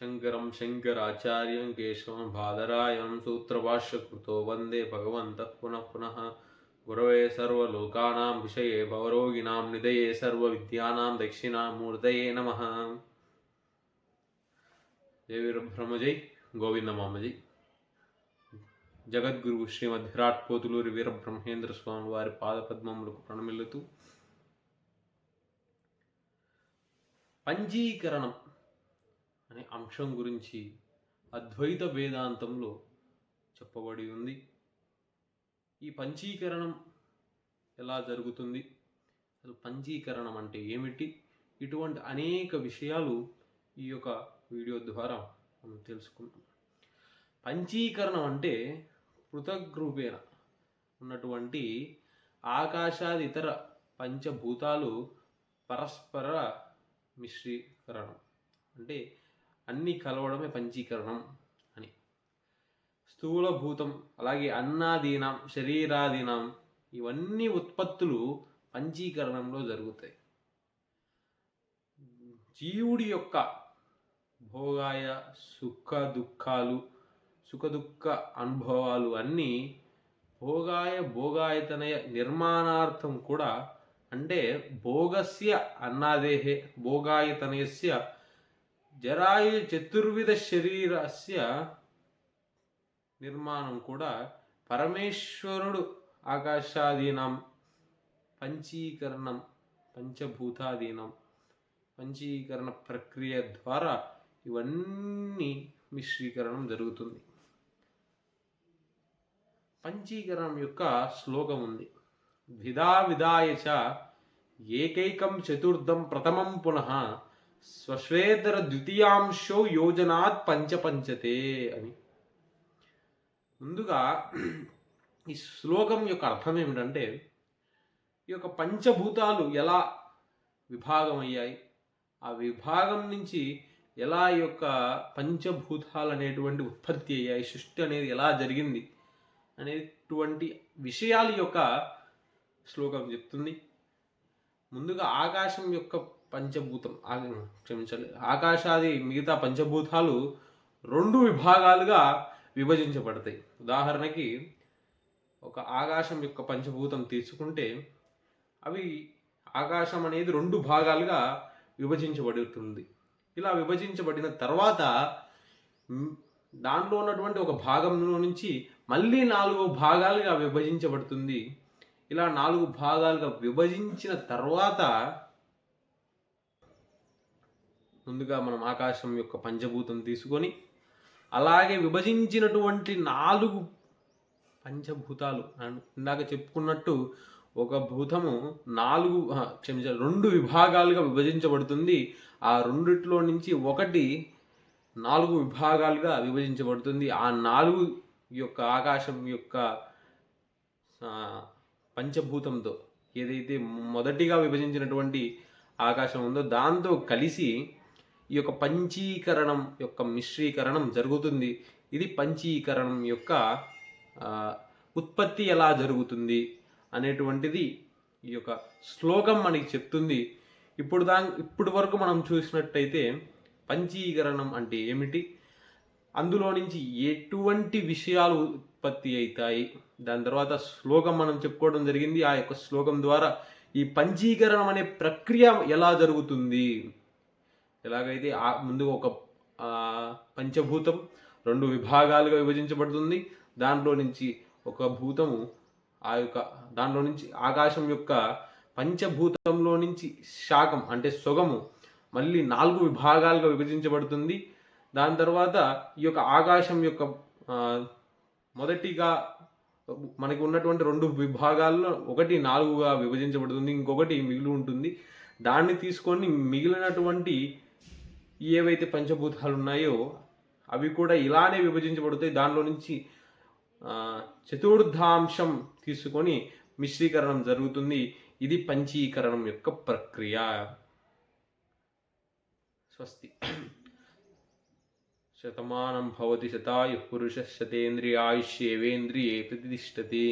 शङ्करं शङ्कराचार्यं केशवं बादरायणं सूत्रभाष्यकृतो वन्दे भगवन्तः पुनः पुनः। गुरवे सर्वलोकानां विषये भवरोगिणां निधये सर्वविद्यानां दक्षिणामूर्तये नमः। जय वीरब्रह्म जय गोविंदमामजय। జగద్గురు శ్రీమద్ విరాట్ పోతులూరి వీరబ్రహ్మేంద్ర స్వామి వారి పాదపద్మములకు ప్రణమిల్లుతూ పంచీకరణం అనే అంశం గురించి అద్వైత వేదాంతంలో చెప్పబడి ఉంది. ఈ పంచీకరణం ఎలా జరుగుతుంది, అసలు పంచీకరణం అంటే ఏమిటి, ఇటువంటి అనేక విషయాలు ఈ యొక్క వీడియో ద్వారా మనం తెలుసుకుంటాం. పంచీకరణం అంటే పృథగ్రూపేణ ఉన్నటువంటి ఆకాశాది ఇతర పంచభూతాలు పరస్పర మిశ్రీకరణం, అంటే అన్నీ కలవడమే పంచీకరణం అని. స్థూలభూతం అలాగే అన్నాదీనం శరీరాదీనం ఇవన్నీ ఉత్పత్తులు పంచీకరణంలో జరుగుతాయి. జీవుడి యొక్క భోగాయ సుఖ దుఃఖ అనుభవాలు అన్నీ భోగాయతనయ నిర్మాణార్థం కూడా, అంటే భోగస్య అన్నాదేహే భోగాయతనయస్య జరాయు చతుర్విధ శరీరస్య నిర్మాణం కూడా పరమేశ్వరుడు ఆకాశాదీనం పంచీకరణం పంచభూతాదీనం పంచీకరణ ప్రక్రియ ద్వారా ఇవన్నీ మిశ్రీకరణం జరుగుతుంది. పంచీకరణం యొక్క శ్లోకం ఉంది. ద్విధా విధాయ చ ఏకైకం చతుర్థం ప్రథమం పునః స్వశ్వేతర ద్వితీయాంశో యోజనాత్ పంచపంచతే అని. ముందుగా ఈ శ్లోకం యొక్క అర్థం ఏమిటంటే, ఈ యొక్క పంచభూతాలు ఎలా విభాగం అయ్యాయి, ఆ విభాగం నుంచి ఎలా ఈ యొక్క పంచభూతాలు అనేటువంటి ఉత్పత్తి అయ్యాయి, సృష్టి అనేది ఎలా జరిగింది అనేటువంటి విషయాల యొక్క శ్లోకం చెప్తుంది. ముందుగా ఆకాశం యొక్క పంచభూతం క్షమించాలి ఆకాశాది మిగతా పంచభూతాలు రెండు విభాగాలుగా విభజించబడతాయి. ఉదాహరణకి ఒక ఆకాశం యొక్క పంచభూతం తీసుకుంటే అవి ఆకాశం అనేది రెండు భాగాలుగా విభజించబడుతుంది. ఇలా విభజించబడిన తర్వాత దాంట్లో ఉన్నటువంటి ఒక భాగంలో నుంచి మళ్ళీ 4 భాగాలుగా విభజించబడుతుంది. ఇలా 4 భాగాలుగా విభజించిన తర్వాత ముందుగా మనం ఆకాశం యొక్క పంచభూతం తీసుకొని అలాగే విభజించినటువంటి 4 పంచభూతాలు ఇందాక చెప్పుకున్నట్టు ఒక భూతము 2 విభాగాలుగా విభజించబడుతుంది. ఆ రెండిట్లో నుంచి ఒకటి 4 విభాగాలుగా విభజించబడుతుంది. ఆ 4 యొక్క ఆకాశం యొక్క పంచభూతంతో ఏదైతే మొదటిగా విభజించినటువంటి ఆకాశం ఉందో దాంతో కలిసి ఈ యొక్క పంచీకరణం యొక్క మిశ్రీకరణం జరుగుతుంది. ఇది పంచీకరణం యొక్క ఉత్పత్తి ఎలా జరుగుతుంది అనేటువంటిది ఈ యొక్క శ్లోకం మనకి చెప్తుంది. ఇప్పుడు వరకు మనం చూసినట్టయితే పంచీకరణం అంటే ఏమిటి, అందులో నుంచి ఎటువంటి విషయాలు ఉత్పత్తి అవుతాయి, దాని తర్వాత శ్లోకం మనం చెప్పుకోవడం జరిగింది. ఆ యొక్క శ్లోకం ద్వారా ఈ పంచీకరణం అనే ప్రక్రియ ఎలా జరుగుతుంది, ఎలాగైతే ముందుగా ఒక పంచభూతం 2 విభాగాలుగా విభజించబడుతుంది. దాంట్లో నుంచి ఒక భూతము దాంట్లో నుంచి ఆకాశం యొక్క పంచభూతంలో నుంచి శాఖం అంటే సొగము మళ్ళీ 4 విభాగాలుగా విభజించబడుతుంది. దాని తర్వాత ఈ యొక్క ఆకాశం యొక్క మొదటిగా మనకి ఉన్నటువంటి 2 విభాగాల్లో ఒకటి 4గా విభజించబడుతుంది, ఇంకొకటి మిగిలి ఉంటుంది. దాన్ని తీసుకొని మిగిలినటువంటి ఏవైతే పంచభూతాలు ఉన్నాయో అవి కూడా ఇలానే విభజించబడతాయి. దానిలో నుంచి చతుర్థాంశం తీసుకొని మిశ్రీకరణం జరుగుతుంది. ఇది పంచీకరణం యొక్క ప్రక్రియ. స్వస్తి. శతమానం భవతి శతాయుః పురుషः శతేంద్రియాయుష్యేవేంద్రియే ప్రతిష్టతి.